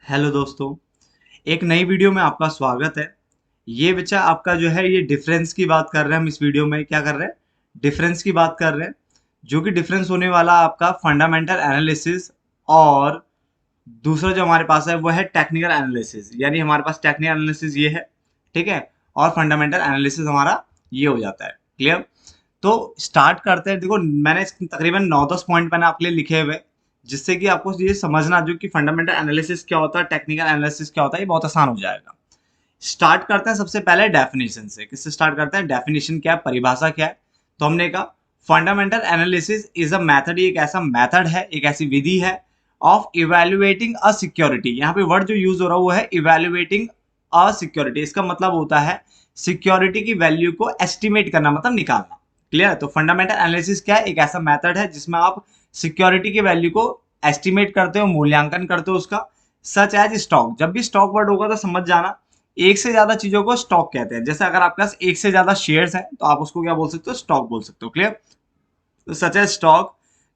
Hello दोस्तों, एक नई वीडियो में आपका स्वागत है। ये बच्चा आपका जो है ये डिफरेंस की बात कर रहे हैं। हम इस वीडियो में क्या कर रहे हैं? डिफरेंस की बात कर रहे हैं, जो कि डिफरेंस होने वाला आपका फंडामेंटल एनालिसिस और दूसरा जो हमारे पास है वो है टेक्निकल एनालिसिस। यानी हमारे पास टेक्निकल एनालिसिस ये है, ठीक है, और फंडामेंटल एनालिसिस हमारा ये हो जाता है। क्लियर? तो स्टार्ट करते हैं। देखो, मैंने तकरीबन 9-10 पॉइंट मैंने आपके लिए लिखे हुए, जिससे कि आपको ये समझना जो कि फंडामेंटल एनालिसिस क्या होता है, टेक्निकल एनालिसिस क्या होता है, ये बहुत आसान हो जाएगा। स्टार्ट करते हैं सबसे पहले डेफिनेशन से। किससे स्टार्ट करते हैं? डेफिनेशन क्या है, परिभाषा क्या है? तो हमने कहा fundamental analysis is a method, एक ऐसा मेथड है, एक ऐसी विधि है ऑफ इवेल्युएटिंग अ सिक्योरिटी। यहाँ पे वर्ड जो यूज हो रहा है वो है इवेल्युएटिंग अ सिक्योरिटी। इसका मतलब होता है सिक्योरिटी की वैल्यू को एस्टिमेट करना, मतलब निकालना। क्लियर? तो फंडामेंटल एनालिसिस क्या है? एक ऐसा मेथड है जिसमें आप सिक्योरिटी की वैल्यू को एस्टिमेट करते हो, मूल्यांकन करते हो उसका। Such as stock. जब भी स्टॉक वर्ड होगा तो समझ जाना, एक से ज्यादा चीजों को स्टॉक कहते हैं। जैसे अगर आपके पास एक से ज्यादा शेयर्स हैं तो आप उसको क्या बोल सकते हो? स्टॉक बोल सकते हो। क्लियर? तो सच एज स्टॉक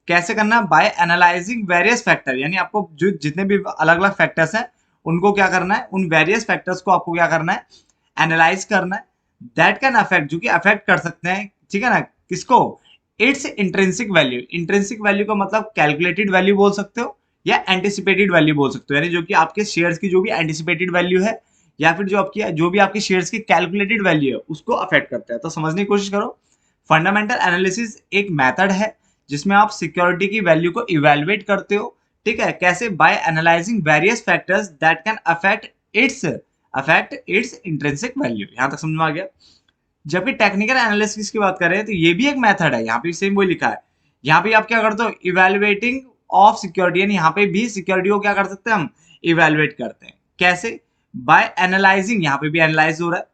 कैसे करना? By analysing various factor. यानी आपको जो जितने भी अलग अलग फैक्टर्स हैं उनको क्या करना है, उन वेरियस फैक्टर्स को आपको क्या करना है? एनालाइज करना है। दैट कैन अफेक्ट, जो कि अफेक्ट कर सकते हैं, ठीक है ना, किसको? It's intrinsic value. Intrinsic value का मतलब कैलकुलेटेड वैल्यू बोल सकते हो या एंटिसिपेटेड वैल्यू बोल सकते हो। यानी जो कि आपके शेयर्स की जो भी एंटिसिपेटेड वैल्यू है या फिर जो भी आपकी शेयर्स की कैलकुलेटेड वैल्यू है उसको अफेक्ट करता है। तो समझने की कोशिश करो। फंडामेंटल एनालिसिस एक मेथड है जिसमें आप सिक्योरिटी की वैल्यू को इवेलुएट करते हो। ठीक है? कैसे? By analysing various factors that can affect its intrinsic value. यहां तक समझ में आ गया? जबकि टेक्निकल एनालिसिस की बात करें तो ये भी एक मेथड है। यहाँ पे सेम वही लिखा है। यहाँ पे आप क्या करते हो? Evaluating of security. यानी यहाँ पे भी सिक्योरिटी को क्या कर सकते हैं हम? इवेलुएट करते हैं। कैसे? By analysing. यहाँ पे भी एनालाइज हो रहा है।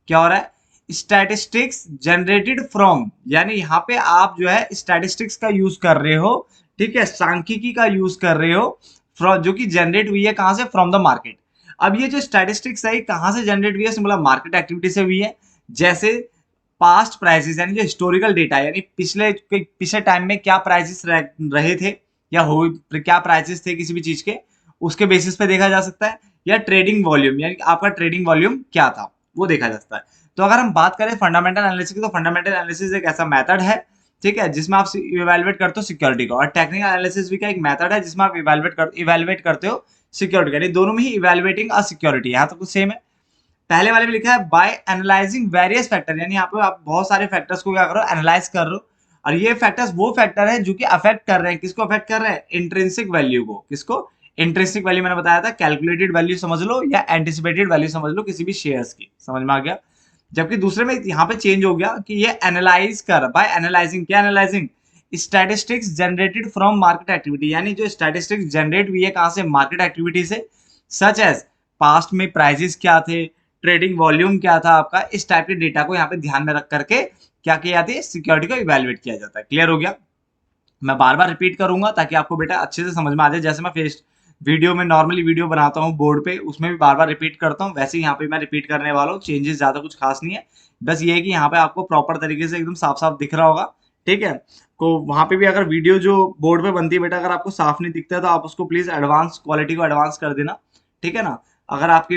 क्या हो रहा है? Statistics generated from. यानी यहाँ पे आप जो है स्टैटिस्टिक्स का यूज कर रहे हो, ठीक है, सांख्यिकी का यूज कर रहे हो, फ्रॉम, जो कि जनरेट हुई है कहां से? From the market. अब ये जो स्टैटिस्टिक्स है कहां से जनरेट हुई है? मतलब मार्केट एक्टिविटी से हुई है। जैसे पास्ट प्राइसेस, यानी जो हिस्टोरिकल डेटा, यानी पिछले पिछले टाइम में क्या प्राइसेस रहे थे या हो, क्या प्राइसेस थे किसी भी चीज के, उसके बेसिस पे देखा जा सकता है। या ट्रेडिंग वॉल्यूम, यानी आपका ट्रेडिंग वॉल्यूम क्या था, वो देखा जा सकता है। तो अगर हम बात करें फंडामेंटल एनालिसिस की, तो फंडामेंटल एनालिसिस एक ऐसा मेथड है, ठीक है, जिसमें आप इवेलुएट करते हो सिक्योरिटी को। और टेक्निकल एनालिसिस भी क्या एक मेथड है जिसमें आप इवेलुएट करते हो सिक्योरिटी। यानी दोनों में ही इवेलुएटिंग अ सिक्योरिटी। यहाँ तक तो सेम है। पहले वाले में लिखा है बाय एनालाइजिंग वेरियस फैक्टर। यानी यहाँ पे आप बहुत सारे फैक्टर्स को क्या करो? एनालाइज कर रहे हो। और ये फैक्टर्स वो फैक्टर है जो कि अफेक्ट कर रहे हैं, किसको अफेक्ट कर रहे हैं? इंट्रिंसिक वैल्यू को। किसको? इंट्रिंसिक वैल्यू मैंने बताया था, कैलकुलेटेड वैल्यू समझ लो या एंटिसिपेटेड वैल्यू समझ लो, किसी भी शेयर्स की। समझ में आ गया? जबकि दूसरे में यहाँ पे चेंज हो गया कि ये एनालाइज कर, बाय एनालाइजिंग। क्या analysing? Statistics generated from market activity. यानी जो स्टैटिस्टिक्स जनरेट हुई है कहां से? मार्केट एक्टिविटी से। सच एज पास्ट में प्राइसेस क्या थे, ट्रेडिंग वॉल्यूम क्या था आपका, इस टाइप के डेटा को यहाँ पे ध्यान में रख करके क्या किया जाती है? सिक्योरिटी को इवेलुएट किया जाता है। क्लियर हो गया? मैं बार बार रिपीट करूंगा ताकि आपको बेटा अच्छे से समझ में आ जाए। जैसे मैं फेस वीडियो में नॉर्मली वीडियो बनाता हूँ बोर्ड पे, उसमें भी बार बार रिपीट करता हूँ, वैसे ही यहाँ पे मैं रिपीट करने वाला हूँ। चेंजेस ज्यादा कुछ खास नहीं है। बस ये है कि यहाँ पे आपको प्रॉपर तरीके से एकदम साफ साफ दिख रहा होगा। ठीक है? तो वहां पे भी अगर वीडियो जो बोर्ड पे बनती है बेटा, अगर आपको साफ नहीं दिखता है तो आप उसको प्लीज एडवांस क्वालिटी को एडवांस कर देना। ठीक है ना? अगर आपकी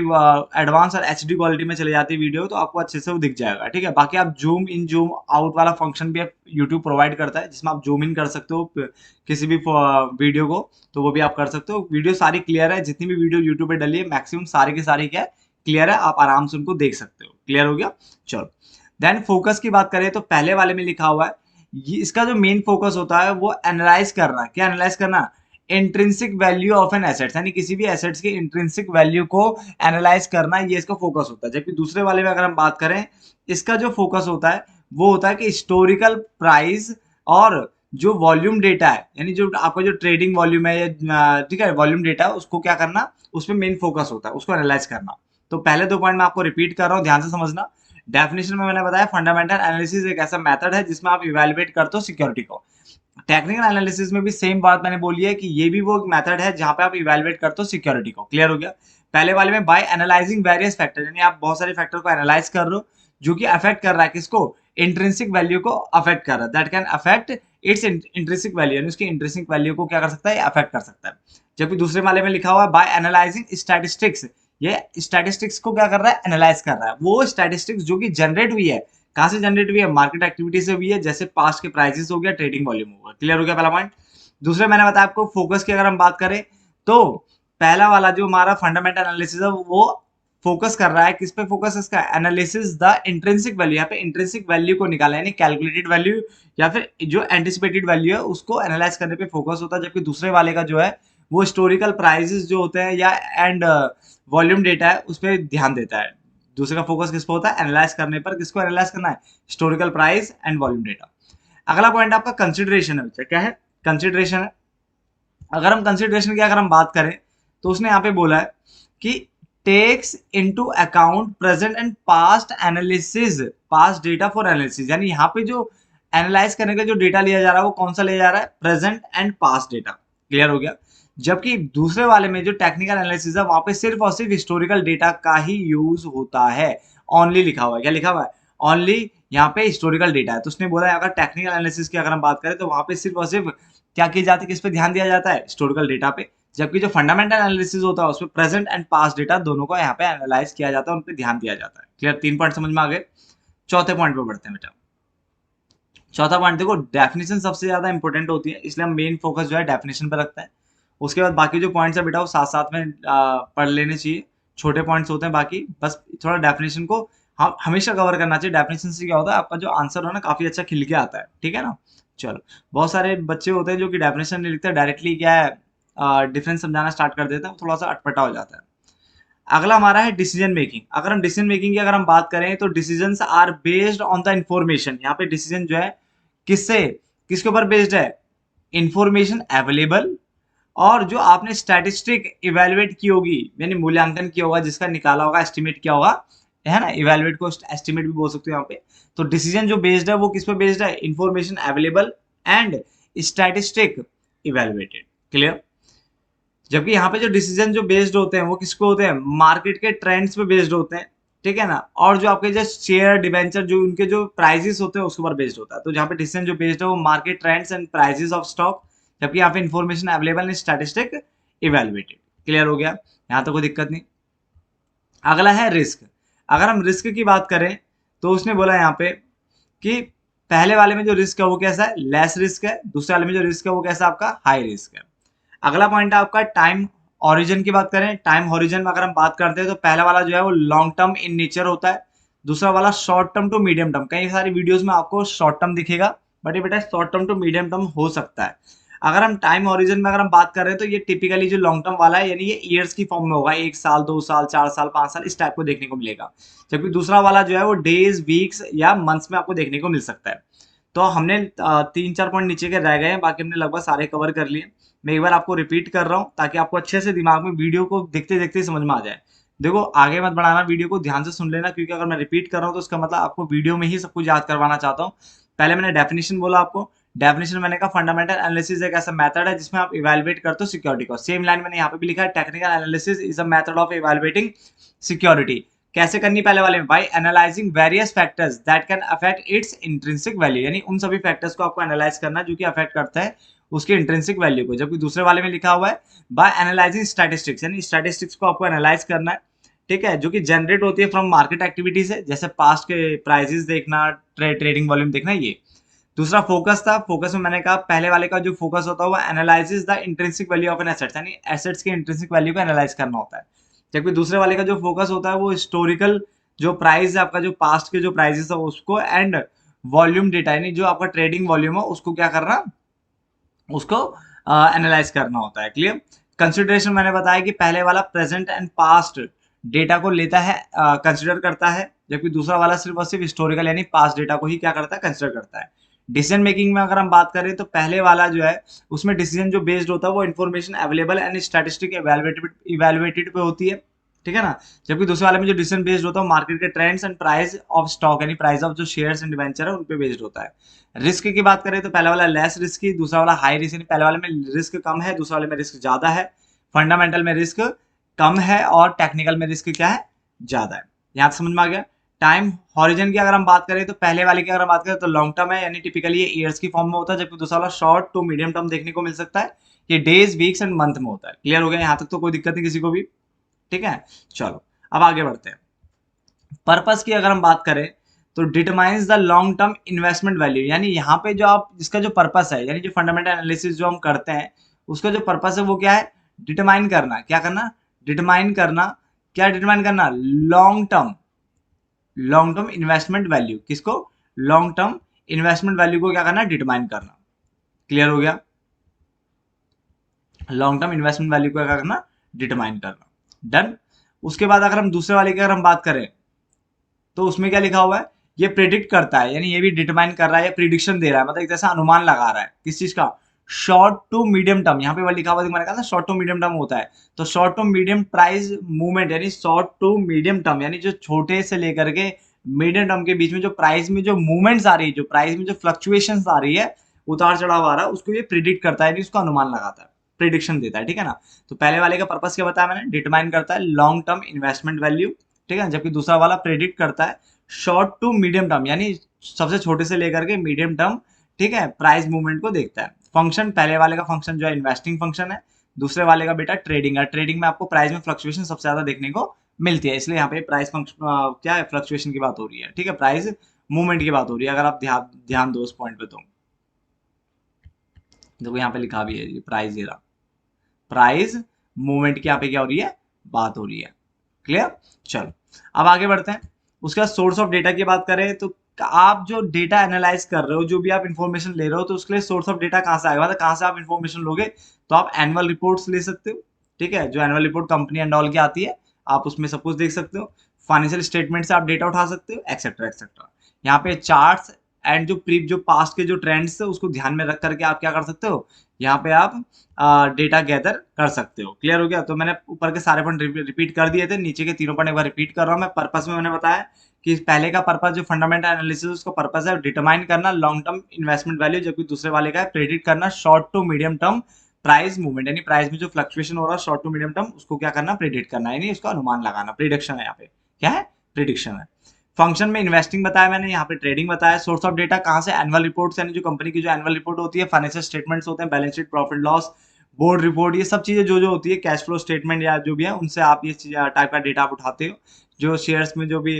एडवांस और एचडी क्वालिटी में चले जाती है वीडियो तो आपको अच्छे से वो दिख जाएगा। ठीक है? बाकी आप जूम इन जूम आउट वाला फंक्शन भी यूट्यूब प्रोवाइड करता है, जिसमें आप जूम इन कर सकते हो किसी भी वीडियो को, तो वो भी आप कर सकते हो। वीडियो सारी क्लियर है, जितनी भी वीडियो यूट्यूब पे डली है मैक्सिमम सारी की सारी क्या है? क्लियर है। आप आराम से उनको देख सकते हो। क्लियर हो गया? चलो, देन फोकस की बात करें तो पहले वाले में लिखा हुआ है, ये इसका जो मेन फोकस होता है वो एनालाइज करना। क्या एनालाइज करना? Intrinsic value of an assets. यानी किसी भी एसेट्स की इंट्रिंसिक वैल्यू को एनालाइज करना, ये इसका फोकस होता है। जबकि दूसरे वाले में अगर हम बात करें, इसका जो फोकस होता है वो होता है कि हिस्टोरिकल प्राइस और जो वॉल्यूम डेटा है, यानी जो आपका जो ट्रेडिंग वॉल्यूम है या ठीक है वॉल्यूम डेटा है, उसको क्या करना? उसमें मेन फोकस होता है, उसको एनालाइज करना। तो पहले दो पॉइंट मैं आपको रिपीट कर रहा हूँ, ध्यान से समझना। डेफिनेशन में मैंने बताया फंडामेंटल एनालिसिस एक ऐसा मेथड है जिसमें आप इवेलुएट करते हो सिक्योरिटी को। टेक्निकल एनालिसिस में भी सेम बात मैंने बोली है कि ये भी वो मेथड है जहां पे आप इवेलुएट करते हो सिक्योरिटी को। क्लियर हो गया? पहले वाले में बाय एनालाइजिंग वेरियस फैक्टर, यानी आप बहुत सारे फैक्टर को एनालाइज कर रहे हो जो कि अफेक्ट कर रहा है किसको? इंट्रिंसिक वैल्यू को अफेक्ट कर रहा है। That can affect its intrinsic value, यानी उसकी इंट्रिंसिक वैल्यू को क्या कर सकता है? अफेक्ट कर सकता है। जबकि दूसरे वाले में लिखा हुआ है बाय एनालाइजिंग स्टैटिस्टिक्स, ये स्टैटिस्टिक्स को क्या कर रहा है, एनालाइज कर रहा है। वो स्टैटिस्टिक्स जो कि जनरेट हुई है, कहाँ से जनरेट हुई है, मार्केट एक्टिविटी से हुई है, जैसे पास्ट के प्राइसेस हो गया, ट्रेडिंग वॉल्यूम हो गया। क्लियर हो गया पहला पॉइंट। दूसरे मैंने बताया आपको फोकस की अगर हम बात करें तो पहला वाला जो हमारा फंडामेंटल एनालिसिस है वो फोकस कर रहा है किस पे, फोकस इसका एनालिसिस द इंट्रिंसिक वैल्यू, यहाँ पे इंट्रिंसिक वैल्यू को निकाला यानी कैलकुलेटेड वैल्यू या फिर जो एंटिसिपेटेड वैल्यू है उसको एनालाइज करने पे फोकस होता है। जबकि दूसरे वाले का जो है वो हिस्टोरिकल प्राइसेस जो होते हैं या एंड वॉल्यूम डेटा है उस पर ध्यान देता है। दूसरे का फोकस किस पे होता है, एनालाइज करने पर। किसको एनालाइज करना है, historical price and volume data. अगला पॉइंट आपका कंसिडरेशन है बच्चा, क्या है, कंसिडरेशन है। अगर हम कंसिडरेशन की अगर हम बात करें तो उसने यहाँ पे बोला है कि takes into account present and past analysis, past data for analysis, यानी यहाँ पे जो एनालाइज करने का जो डेटा लिया जा रहा है वो कौन सा लिया जा रहा है, present and past data. Clear हो गया। जबकि दूसरे वाले में जो टेक्निकल एनालिसिस है वहां पे सिर्फ और सिर्फ हिस्टोरिकल डेटा का ही यूज होता है, ऑनली लिखा हुआ है। क्या लिखा हुआ है, ऑनली, यहाँ पे हिस्टोरिकल डेटा है। तो उसने बोला है अगर टेक्निकल एनालिसिस की अगर हम बात करें तो वहां पे सिर्फ और सिर्फ क्या की जाती है, किस पे ध्यान दिया जाता है, हिस्टोरिकल डेटा पे। जबकि जो फंडामेंटल एनालिसिस होता है उसमें प्रेजेंट एंड पास्ट डेटा दोनों को यहाँ पे एनालाइज किया जाता है, उन पे ध्यान दिया जाता है। क्लियर, 3 पॉइंट समझ में आ गए। चौथे पॉइंट पे बढ़ते हैं बेटा। चौथा पॉइंट देखो, डेफिनेशन सबसे ज्यादा इंपॉर्टेंट होती है, इसलिए हम मेन फोकस जो है डेफिनेशन पे रखते हैं। उसके बाद बाकी जो पॉइंट्स है बेटा वो साथ साथ में पढ़ लेने चाहिए, छोटे पॉइंट्स होते हैं बाकी, बस थोड़ा डेफिनेशन को हम हमेशा कवर करना चाहिए। डेफिनेशन से क्या होता है, आपका जो आंसर हो ना काफी अच्छा खिल के आता है, ठीक है ना। चलो, बहुत सारे बच्चे होते हैं जो कि डेफिनेशन नहीं लिखते, डायरेक्टली क्या है डिफरेंस समझाना स्टार्ट कर देते हैं, थोड़ा सा अटपटा हो जाता है। अगला हमारा है डिसीजन मेकिंग। अगर हम डिसीजन मेकिंग की अगर हम बात करें तो decisions are based on the information, यहाँ पे डिसीजन जो है किससे, किसके ऊपर बेस्ड है, इंफॉर्मेशन अवेलेबल, और जो आपने स्टैटिस्टिक इवेलुएट की होगी यानी मूल्यांकन किया होगा, जिसका निकाला होगा, एस्टिमेट किया होगा, है ना, इवेलुएट को एस्टिमेट भी बोल सकते हो यहाँ पे। तो डिसीजन जो बेस्ड है वो किस पे बेस्ड है, information available and statistic evaluated. Clear. जबकि यहाँ पे जो डिसीजन जो बेस्ड होते हैं वो किसको होते हैं, मार्केट के ट्रेंड्स पे बेस्ड होते हैं, ठीक है ना। और जो आपके जो शेयर डिवेंचर जो उनके जो प्राइजेस होते हैं उसके ऊपर बेस्ड होता है। तो जहाँ पे डिसीजन जो बेस्ड है वो market trends and prices of stock, जबकि यहाँ पे information available statistic evaluated. Clear हो गया, यहाँ तो कोई दिक्कत नहीं। अगला है रिस्क। अगर हम रिस्क की बात करें तो उसने बोला यहाँ पे कि पहले वाले में जो रिस्क है वो कैसा है, लेस रिस्क है। दूसरे वाले में जो रिस्क है वो कैसा आपका, हाई रिस्क है। अगला पॉइंट है आपका टाइम ओरिजिन की बात करें। टाइम ओरिजिन में अगर हम बात करते हैं तो पहला वाला जो है वो लॉन्ग टर्म इन नेचर होता है, दूसरा वाला short term to medium term. कई सारी वीडियोस में आपको शॉर्ट टर्म दिखेगा, बट ये बेटा short term to medium term हो सकता है। अगर हम टाइम ओरिजिन में अगर हम बात कर रहे हैं तो ये टिपिकली जो लॉन्ग टर्म वाला है यानी ये ईयर्स की फॉर्म में होगा, 1 साल 2 साल 4 साल 5 साल इस टाइप को देखने को मिलेगा। जबकि दूसरा वाला जो है वो डेज वीक्स या मंथ्स में आपको देखने को मिल सकता है। तो हमने 3-4 पॉइंट नीचे के रह गए हैं, बाकी हमने लगभग सारे कवर कर लिए। मैं एक बार आपको रिपीट कर रहा हूँ ताकि आपको अच्छे से दिमाग में वीडियो को देखते देखते समझ में आ जाए। देखो आगे मत बढ़ाना, वीडियो को ध्यान से सुन लेना, क्योंकि अगर मैं रिपीट कर रहा हूँ तो उसका मतलब आपको वीडियो में ही सब कुछ याद करवाना चाहता हूँ। पहले मैंने डेफिनेशन बोला आपको, डेफिनेशन मैंने कहा फंडामेंटल एनालिसिस एक ऐसा मेथड है जिसमें आप इवैल्यूएट करते हो सिक्योरिटी को। सेम लाइन मैंने यहाँ पे भी लिखा है, technical analysis is a method of evaluating security. कैसे करनी पहले वाले में, by analysing various factors that can affect its intrinsic value, यानी उन सभी फैक्टर्स को आपको एनालाइज करना है जो कि अफेक्ट करता है उसके इंट्रिंसिक वैल्यू को। जबकि दूसरे वाले में लिखा हुआ है बाय एनालाइजिंग स्टैटिस्टिक्स, यानी स्टैटिस्टिक्स को आपको एनालाइज करना है, ठीक है, जो कि जनरेट होती है फ्रॉम मार्केट एक्टिविटी से, जैसे पास्ट के प्राइसेस देखना, ट्रेडिंग वॉल्यूम देखना। ये दूसरा फोकस था। फोकस में मैंने कहा पहले वाले का जो फोकस होता है वो analysis the intrinsic value of an asset, यानी एसेट्स के इंट्रिंसिक वैल्यू को एनालाइज करना होता है। जबकि दूसरे वाले का जो फोकस होता है वो हिस्टोरिकल जो प्राइस है आपका, जो पास्ट के जो प्राइसेस है उसको, एंड वॉल्यूम डेटा यानी जो आपका ट्रेडिंग वॉल्यूम है उसको क्या करना, उसको एनालाइज करना होता है। क्लियर। कंसिडरेशन मैंने बताया कि पहले वाला प्रेजेंट एंड पास्ट डेटा को लेता है, कंसिडर करता है, जबकि दूसरा वाला सिर्फ और सिर्फ हिस्टोरिकल यानी पास्ट डेटा को ही क्या करता है, कंसिडर करता है। डिसीजन मेकिंग में अगर हम बात करें तो पहले वाला जो है उसमें डिसीजन जो बेस्ड होता है वो information available and statistic evaluated पे होती है, ठीक है ना। जबकि दूसरे वाले में जो डिसीजन बेस्ड होता है मार्केट के trends and price of stock यानी प्राइस ऑफ जो शेयर्स एंड डिवेंचर है उन पे बेस्ड होता है। रिस्क की बात करें तो पहला वाला लेस रिस्की, दूसरा वाला हाई रिस्क, पहले वाले में रिस्क कम है, दूसरे वाले में रिस्क ज्यादा है। फंडामेंटल में रिस्क कम है और टेक्निकल में रिस्क क्या है, ज्यादा है। यहाँ समझ में आ गया। टाइम हॉरिजन की अगर हम बात करें तो पहले वाले की अगर हम बात करें तो लॉन्ग टर्म है, यानी टिपिकली ये ईयर्स की फॉर्म में होता है, जबकि दूसरा वाला शॉर्ट टू मीडियम टर्म देखने को मिल सकता है। ये डेज, वीक्स एंड मंथ में होता है। क्लियर हो गया? यहाँ तक तो कोई दिक्कत नहीं किसी को भी, ठीक है। चलो अब आगे बढ़ते हैं। पर्पस की अगर हम बात करें तो determines the long term investment value, यानी यहाँ पे जो आप इसका जो पर्पस है, यानी जो फंडामेंटल एनालिसिस जो हम करते हैं उसका जो पर्पस है वो क्या है? डिटरमाइन करना। क्या करना? डिटरमाइन करना। क्या डिटरमाइन करना? Long term investment value. किसको? लॉन्ग टर्म इन्वेस्टमेंट वैल्यू को क्या करना? डिटरमाइन करना। क्लियर हो गया? लॉन्ग टर्म इन्वेस्टमेंट वैल्यू को क्या करना? डिटरमाइन करना। डन। उसके बाद अगर हम दूसरे वाले की अगर हम बात करें तो उसमें क्या लिखा हुआ है? ये प्रिडिक्ट करता है, यानी ये भी डिटरमाइन कर रहा है या प्रिडिक्शन दे रहा है, मतलब एक तरह से अनुमान लगा रहा है। किस चीज का? Short to medium term. यहाँ पे वो लिखा हुआ मैंने कहा था शॉर्ट टू मीडियम टर्म होता है, तो short to medium price movement, यानी शॉर्ट टू मीडियम टर्म, यानी जो छोटे से लेकर के मीडियम टर्म के बीच में जो प्राइस में जो मूवमेंट्स आ रही है, जो प्राइस में जो फ्लक्चुएशन आ रही है, उतार चढ़ाव आ रहा है, उसको ये प्रिडिक्ट करता है, यानी उसको अनुमान लगाता है, प्रिडिक्शन देता है। ठीक है ना? तो पहले वाले का पर्पस क्या बताया मैंने? डिटरमाइन करता है लॉन्ग टर्म इन्वेस्टमेंट वैल्यू, ठीक है, जबकि दूसरा वाला प्रेडिक्ट करता है शॉर्ट टू मीडियम टर्म, यानी सबसे छोटे से लेकर के मीडियम टर्म, ठीक है, प्राइस मूवमेंट को देखता है। फंक्शन पहले वाले का फंक्शन जो है इन्वेस्टिंग फंक्शन है, दूसरे वाले का बेटा ट्रेडिंग है। ट्रेडिंग में आपको प्राइस में फ्लक्चुएशन सबसे ज्यादा देखने को मिलती है, इसलिए यहाँ पे प्राइस फंक्शन क्या है? फ्लक्चुएशन की बात हो रही है, ठीक है, प्राइस मूवमेंट की बात हो रही है। अगर आप ध्यान दो उस पॉइंट पे तो देखो यहाँ पे लिखा भी है प्राइस, ये रहा प्राइस मूवमेंट की यहाँ पे क्या हो रही है? बात हो रही है। क्लियर? चलो अब आगे बढ़ते हैं। उसके बाद सोर्स ऑफ डेटा की बात करें तो आप जो डेटा एनालाइज कर रहे हो, जो भी आप इन्फॉर्मेशन ले रहे हो, तो उसके लिए सोर्स ऑफ डेटा कहाँ से आएगा? मतलब कहाँ से आप इन्फॉर्मेशन लोगे? तो आप एनुअल रिपोर्ट्स ले सकते हो, ठीक है, जो annual report company and all की आती है, आप उसमें सब कुछ देख सकते हो। फाइनेंशियल स्टेटमेंट से आप डेटा उठा सकते हो, एक्सेट्रा एक्सेट्रा। यहाँ पे चार्ट्स एंड जो पास्ट के जो ट्रेंड्स है उसको ध्यान में रख करके आप क्या कर सकते हो? यहाँ पे आप डेटा गैदर कर सकते हो। क्लियर हो गया? तो मैंने ऊपर के सारे पॉइंट रिपीट कर दिए थे, नीचे के तीनों पॉइंट एक बार रिपीट कर रहा हूँ मैं। पर्पस में मैंने बताया कि पहले का पर्पस जो फंडामेंटल एनालिसिस उसका पर्पस है डिटरमाइन करना लॉन्ग टर्म इन्वेस्टमेंट वैल्यू, जबकि दूसरे वाले का है प्रेडिक्ट करना short to medium term price movement, यानी प्राइस में जो फ्लक्चुएशन हो रहा है शॉर्ट टू मीडियम टर्म, उसको क्या करना? प्रेडिक्ट करना, यानी उसका अनुमान लगाना। प्रिडिक्शन है यहाँ पे, क्या है? प्रिडिक्शन है। फंक्शन में इन्वेस्टिंग बताया मैंने, यहाँ पे ट्रेडिंग बताया। सोर्स ऑफ डेटा कहाँ से? एनुअल रिपोर्ट्स, यानी जो कंपनी की जो एनुअल रिपोर्ट होती है, फाइनेंशियल स्टेटमेंट्स होते हैं, balance sheet, profit loss, board report, ये सब चीजें जो होती है, कैश फ्लो स्टेटमेंट या जो भी है, उनसे आप ये टाइप का डेटा आप उठाते हो। जो शेयर्स में जो भी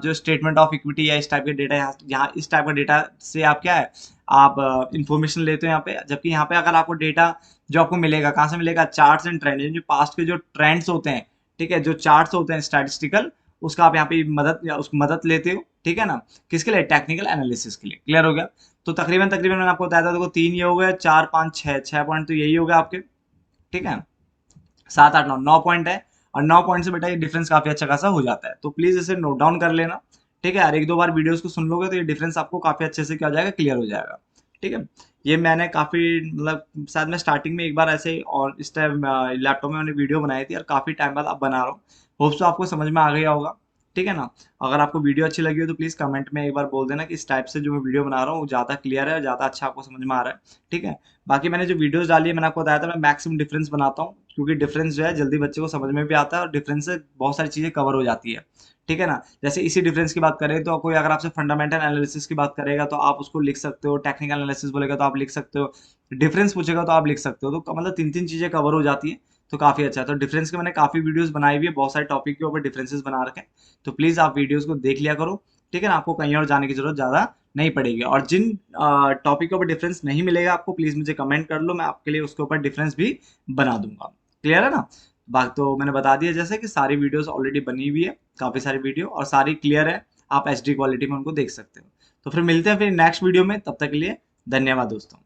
जो स्टेटमेंट ऑफ इक्विटी या इस टाइप के डेटा, यहाँ इस टाइप का डेटा से आप क्या है? आप इंफॉर्मेशन लेते हो यहाँ पे। जबकि यहाँ पे अगर आपको डेटा जो आपको मिलेगा कहाँ से मिलेगा? चार्ट्स एंड ट्रेंड, जो पास्ट के जो ट्रेंड्स होते हैं, ठीक है, जो चार्ट्स होते हैं स्टैटिस्टिकल, उसका आप यहाँ पे मदद लेते हो। ठीक है ना? किसके लिए? टेक्निकल एनालिसिस के लिए। क्लियर हो गया? तो तकरीबन मैंने आपको बताया था, देखो 3 ये हो गए, 4 5 6 पॉइंट तो यही हो गया आपके, ठीक है। 7 8 9 पॉइंट है, और 9 पॉइंट से बेटा ये डिफरेंस काफी अच्छा खासा हो जाता है, तो प्लीज इसे नोट डाउन कर लेना, ठीक है। और एक दो बार वीडियोस को सुन लोगे तो ये डिफरेंस आपको काफी अच्छे से क्या हो जाएगा? क्लियर हो जाएगा, ठीक है। ये मैंने काफी मतलब शायद मैं स्टार्टिंग में एक बार ऐसे ही और इस टाइम लैपटॉप में मैंने वीडियो बनाई थी, और काफी टाइम बाद अब बना रहा हूँ। होप्स तो आपको समझ में आ गया होगा, ठीक है ना। अगर आपको वीडियो अच्छी लगी हो तो प्लीज कमेंट में एक बार बोल देना कि इस टाइप से जो मैं वीडियो बना रहा हूँ वो ज्यादा क्लियर है, ज्यादा अच्छा आपको समझ में आ रहा है, ठीक है। बाकी मैंने जो वीडियोस डाली है, मैंने आपको बताया था मैं मैक्सिमम डिफरेंस बनाता हूँ, क्योंकि डिफरेंस जो है जल्दी बच्चे को समझ में भी आता है, और डिफरेंस से बहुत सारी चीजें कवर हो जाती है, ठीक है ना। जैसे इसी डिफरेंस की बात करें तो कोई अगर आपसे फंडामेंटल एनालिसिस की बात करेगा तो आप उसको लिख सकते हो, टेक्निकल एनालिसिस बोलेगा तो आप लिख सकते हो, डिफरेंस पूछेगा तो आप लिख सकते हो, तो मतलब 3 चीजें कवर हो जाती है, तो काफी अच्छा है। तो डिफरेंस के मैंने काफी वीडियोस बनाई हुई है, बहुत सारे टॉपिक के ऊपर डिफरेंसेस बना रखे हैं, तो प्लीज आप वीडियोस को देख लिया करो, ठीक है ना। आपको कहीं और जाने की जरूरत ज्यादा नहीं पड़ेगी, और जिन टॉपिक के ऊपर डिफरेंस नहीं मिलेगा आपको, प्लीज मुझे कमेंट कर लो, मैं आपके लिए उसके ऊपर डिफरेंस भी बना दूंगा। क्लियर है ना? बात तो मैंने बता दिया जैसे कि सारी वीडियोस ऑलरेडी बनी हुई है, काफी सारी वीडियो, और सारी क्लियर है, आप HD क्वालिटी में उनको देख सकते हो। तो फिर मिलते हैं फिर नेक्स्ट वीडियो में, तब तक के लिए धन्यवाद दोस्तों।